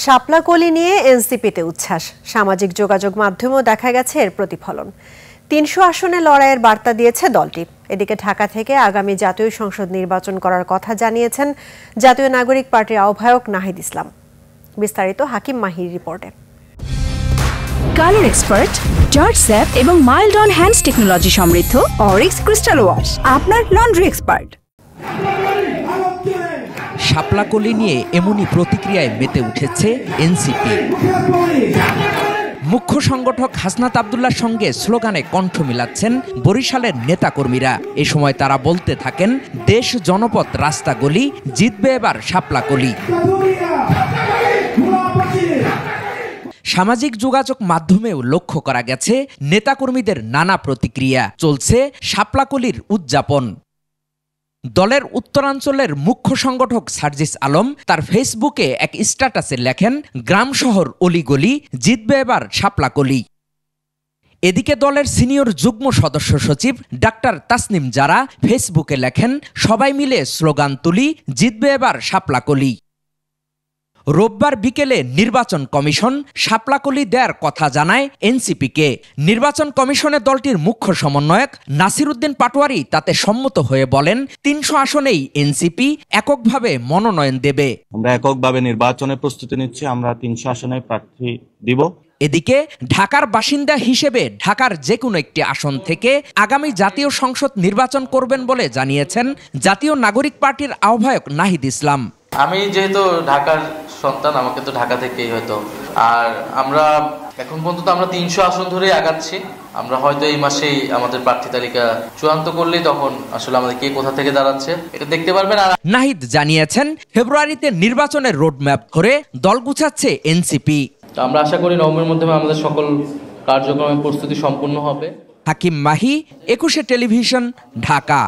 শাপলা কলি নিয়ে এনসিপিতে উচ্ছ্বাস, সামাজিক যোগাযোগ মাধ্যমেও দেখা গেছে এর প্রতিফলন। ৩০০ আসনে লড়াইয়ের বার্তা দিয়েছে দলটি। এদিকে ঢাকা থেকে আগামী জাতীয় সংসদ নির্বাচন করার কথা জানিয়েছেন জাতীয় নাগরিক পার্টির আহ্বায়ক নাহিদ ইসলাম। বিস্তারিত হাকিম মাহির রিপোর্টে। কালার এক্সপার্ট, জর্জ স্যাপ এবং মাইল্ড অন হ্যান্ডস টেকনোলজি সমৃদ্ধ অরিক্স ক্রিস্টাল ওয়াশ আপনার লন্ড্রি এক্সপার্ট। শাপলা কলি নিয়ে এমনই প্রতিক্রিয়ায় মেতে উঠেছে এনসিপি। মুখ্য সংগঠক হাসনাত আব্দুল্লাহর সঙ্গে স্লোগানে কণ্ঠ মিলাচ্ছেন বরিশালের নেতাকর্মীরা। এ সময় তারা বলতে থাকেন, দেশ জনপথ রাস্তা গলি, জিতবে এবার শাপলা কলি। সামাজিক যোগাযোগ মাধ্যমেও লক্ষ্য করা গেছে নেতাকর্মীদের নানা প্রতিক্রিয়া। চলছে শাপলাকলির উদযাপন। দলের উত্তরাঞ্চলের মুখ্য সংগঠক সার্জিস আলম তার ফেসবুকে এক স্ট্যাটাসে লেখেন, গ্রাম শহর অলিগলি, জিতবে এবার শাপলাকলি। এদিকে দলের সিনিয়র যুগ্ম সদস্য সচিব ডাক্তার তাসনিম জারা ফেসবুকে লেখেন, সবাই মিলে স্লোগান তুলি, জিতবে এবার শাপলাকলি। রোববার বিকেলে নির্বাচন কমিশন শাপলাকলি দেয়ার কথা জানায় এনসিপিকে। নির্বাচন কমিশনে দলটির মুখ্য সমন্বয়ক নাসির উদ্দিন পাটোয়ারি তাতে সম্মত হয়ে বলেন, ৩০০ আসনেই এনসিপি এককভাবে মনোনয়ন দেবে। আমরা এককভাবে নির্বাচনের প্রস্তুতি নিচ্ছি, আমরা ৩০০ আসনে প্রার্থী দিব। এদিকে ঢাকার বাসিন্দা হিসেবে ঢাকার যে কোনো একটি আসন থেকে আগামী জাতীয় সংসদ নির্বাচন করবেন বলে জানিয়েছেন জাতীয় নাগরিক পার্টির আহ্বায়ক নাহিদ ইসলাম। আমি যেহেতু ঢাকার সন্তান, আমাকে তো ঢাকা থেকেই হয়তো, আর আমরা এখন পর্যন্ত আমরা ৩০০ আসন ধরে আগাচ্ছি। আমরা হয়তো এই মাসেই আমাদের প্রার্থী তালিকা চূড়ান্ত করলেই তখন আসলে আমাদের কে কোথা থেকে দাঁড়াচ্ছে এটা দেখতে পারবেন। আর নাহিদ জানিয়েছেন, ফেব্রুয়ারিতে নির্বাচনের রোডম্যাপ ধরে দল গুছাচ্ছে এনসিপি। আমরা আশা করি নভেম্বরের মধ্যে আমাদের সকল কার্যক্রমের প্রস্তুতি সম্পূর্ণ হবে। হাকিম মাহি, ২১ টেলিভিশন, ঢাকা।